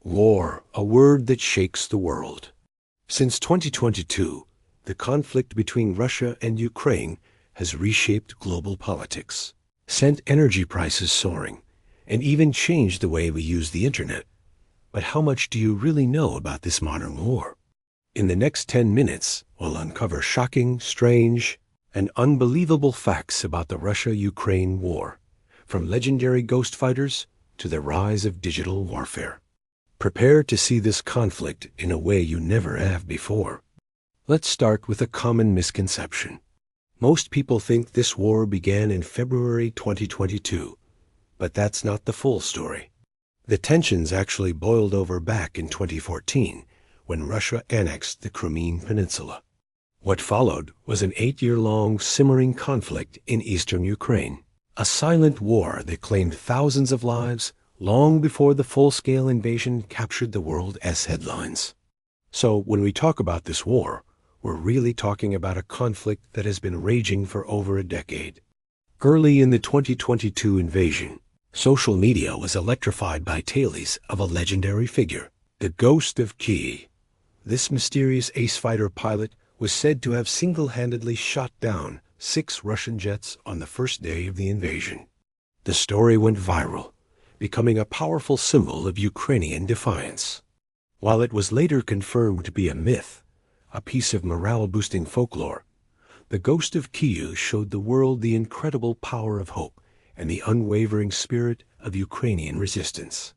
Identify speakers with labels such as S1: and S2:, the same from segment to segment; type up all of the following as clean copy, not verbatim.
S1: War, a word that shakes the world. Since 2022, the conflict between Russia and Ukraine has reshaped global politics, sent energy prices soaring, and even changed the way we use the internet. But how much do you really know about this modern war? In the next 10 minutes, we'll uncover shocking, strange, and unbelievable facts about the Russia-Ukraine war, from legendary ghost fighters to the rise of digital warfare. Prepare to see this conflict in a way you never have before. Let's start with a common misconception. Most people think this war began in February 2022, but that's not the full story. The tensions actually boiled over back in 2014, when Russia annexed the Crimean Peninsula. What followed was an 8-year-long simmering conflict in eastern Ukraine, a silent war that claimed thousands of lives long before the full-scale invasion captured the world as headlines. So when we talk about this war, we're really talking about a conflict that has been raging for over a decade. Early in the 2022 invasion, social media was electrified by tales of a legendary figure, the Ghost of Kyiv. This mysterious ace-fighter pilot was said to have single-handedly shot down 6 Russian jets on the first day of the invasion. The story went viral, becoming a powerful symbol of Ukrainian defiance. While it was later confirmed to be a myth, a piece of morale-boosting folklore, the Ghost of Kyiv showed the world the incredible power of hope and the unwavering spirit of Ukrainian resistance.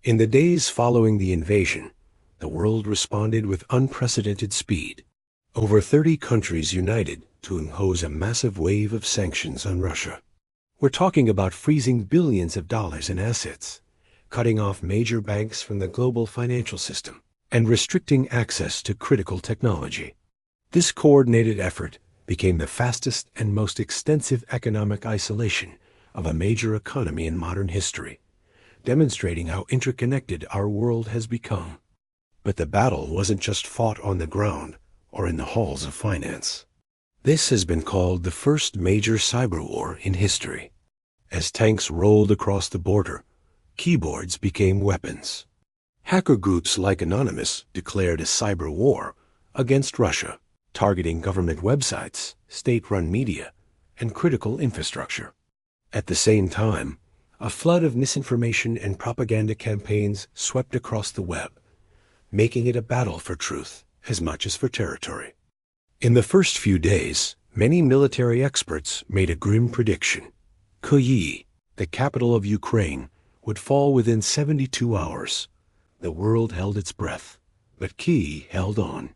S1: In the days following the invasion, the world responded with unprecedented speed. Over 30 countries united to impose a massive wave of sanctions on Russia. We're talking about freezing billions of dollars in assets, cutting off major banks from the global financial system, and restricting access to critical technology. This coordinated effort became the fastest and most extensive economic isolation of a major economy in modern history, demonstrating how interconnected our world has become. But the battle wasn't just fought on the ground or in the halls of finance. This has been called the first major cyber war in history. As tanks rolled across the border, keyboards became weapons. Hacker groups like Anonymous declared a cyber war against Russia, targeting government websites, state-run media, and critical infrastructure. At the same time, a flood of misinformation and propaganda campaigns swept across the web, making it a battle for truth as much as for territory. In the first few days, many military experts made a grim prediction. Kyiv, the capital of Ukraine, would fall within 72 hours. The world held its breath, but Kyiv held on.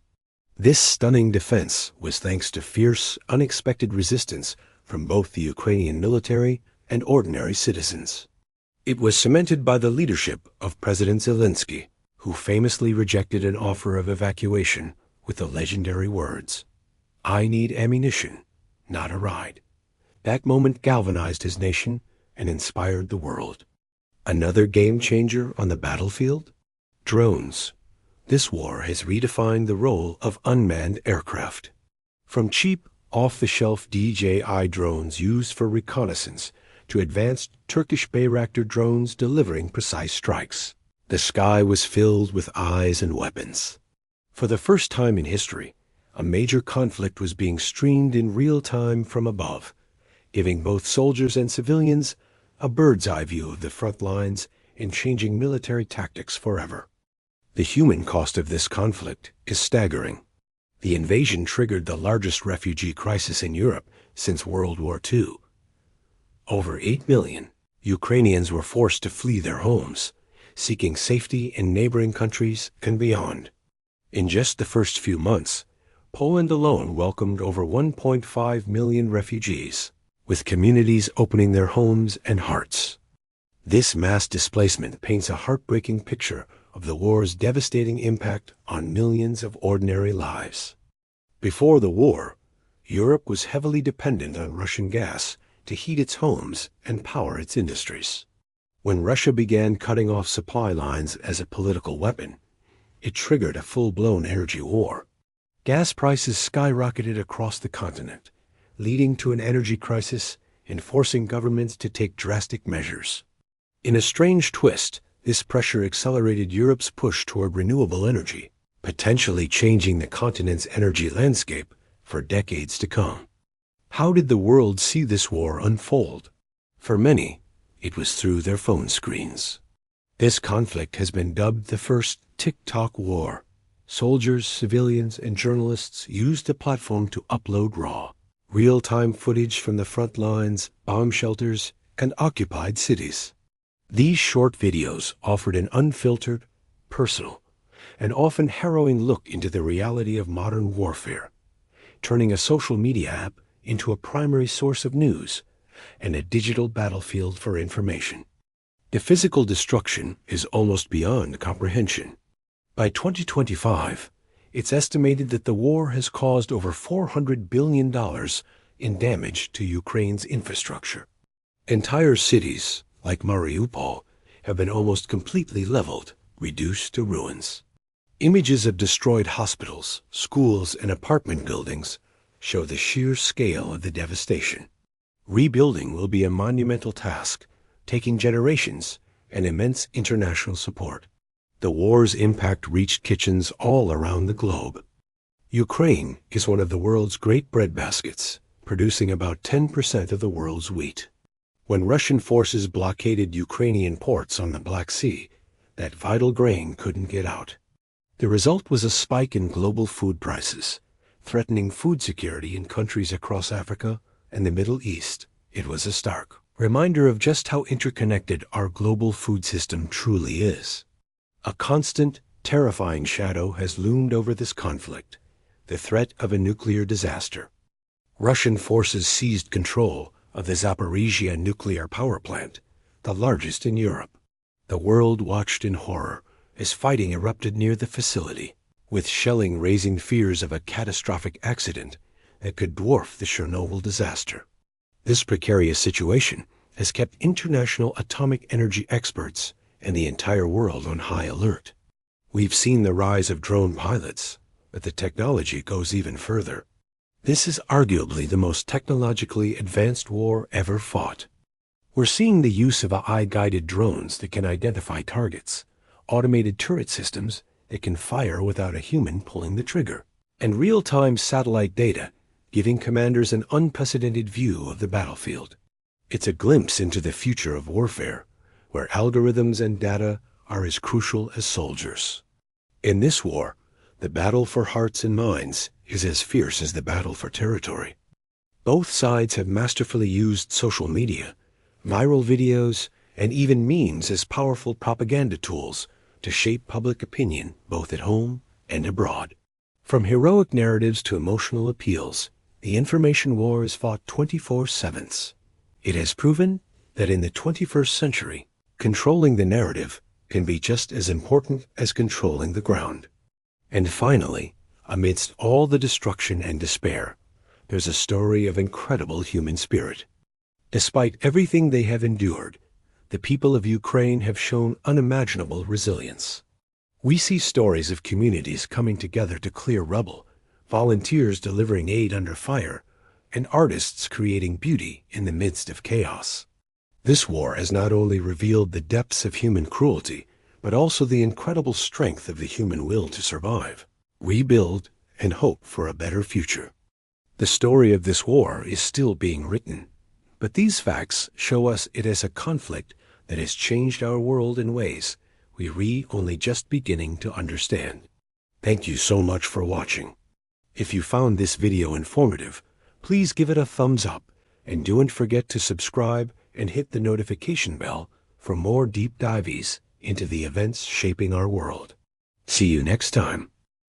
S1: This stunning defense was thanks to fierce, unexpected resistance from both the Ukrainian military and ordinary citizens. It was cemented by the leadership of President Zelensky, who famously rejected an offer of evacuation with the legendary words, "I need ammunition, not a ride." That moment galvanized his nation and inspired the world. Another game changer on the battlefield? Drones. This war has redefined the role of unmanned aircraft. From cheap, off-the-shelf DJI drones used for reconnaissance to advanced Turkish Bayraktar drones delivering precise strikes, the sky was filled with eyes and weapons. For the first time in history, a major conflict was being streamed in real time from above, giving both soldiers and civilians a bird's-eye view of the front lines and changing military tactics forever. The human cost of this conflict is staggering. The invasion triggered the largest refugee crisis in Europe since World War II. Over 8 million Ukrainians were forced to flee their homes, seeking safety in neighboring countries and beyond. In just the first few months, Poland alone welcomed over 1.5 million refugees, with communities opening their homes and hearts. This mass displacement paints a heartbreaking picture of the war's devastating impact on millions of ordinary lives. Before the war, Europe was heavily dependent on Russian gas to heat its homes and power its industries. When Russia began cutting off supply lines as a political weapon, it triggered a full-blown energy war. Gas prices skyrocketed across the continent, leading to an energy crisis and forcing governments to take drastic measures. In a strange twist, This pressure accelerated Europe's push toward renewable energy, potentially changing the continent's energy landscape for decades to come. How did the world see this war unfold? For many, it was through their phone screens. This conflict has been dubbed the first TikTok war. Soldiers, civilians, and journalists used the platform to upload raw, real-time footage from the front lines, bomb shelters, and occupied cities. These short videos offered an unfiltered, personal, and often harrowing look into the reality of modern warfare, turning a social media app into a primary source of news and a digital battlefield for information. The physical destruction is almost beyond comprehension. By 2025, it's estimated that the war has caused over $400 billion in damage to Ukraine's infrastructure. Entire cities, like Mariupol, have been almost completely leveled, reduced to ruins. Images of destroyed hospitals, schools, and apartment buildings show the sheer scale of the devastation. Rebuilding will be a monumental task, taking generations and immense international support. The war's impact reached kitchens all around the globe. Ukraine is one of the world's great breadbaskets, producing about 10% of the world's wheat. When Russian forces blockaded Ukrainian ports on the Black Sea, that vital grain couldn't get out. The result was a spike in global food prices, threatening food security in countries across Africa and the Middle East. It was a stark reminder of just how interconnected our global food system truly is. A constant, terrifying shadow has loomed over this conflict, the threat of a nuclear disaster. Russian forces seized control of the Zaporizhia nuclear power plant, the largest in Europe. The world watched in horror as fighting erupted near the facility, with shelling raising fears of a catastrophic accident that could dwarf the Chernobyl disaster. This precarious situation has kept international atomic energy experts and the entire world on high alert. We've seen the rise of drone pilots, but the technology goes even further. This is arguably the most technologically advanced war ever fought. We're seeing the use of AI-guided drones that can identify targets, automated turret systems that can fire without a human pulling the trigger, and real-time satellite data giving commanders an unprecedented view of the battlefield. It's a glimpse into the future of warfare, where algorithms and data are as crucial as soldiers. In this war, the battle for hearts and minds is as fierce as the battle for territory. Both sides have masterfully used social media, viral videos, and even memes as powerful propaganda tools to shape public opinion both at home and abroad. From heroic narratives to emotional appeals, the information war is fought 24/7. It has proven that in the 21st century, controlling the narrative can be just as important as controlling the ground. And finally, amidst all the destruction and despair, there's a story of incredible human spirit. Despite everything they have endured, the people of Ukraine have shown unimaginable resilience. We see stories of communities coming together to clear rubble, volunteers delivering aid under fire, and artists creating beauty in the midst of chaos. This war has not only revealed the depths of human cruelty, but also the incredible strength of the human will to survive, rebuild, and hope for a better future. The story of this war is still being written, but these facts show us it is a conflict that has changed our world in ways we only just beginning to understand. Thank you so much for watching. If you found this video informative, please give it a thumbs up and don't forget to subscribe and hit the notification bell for more deep dives into the events shaping our world. See you next time.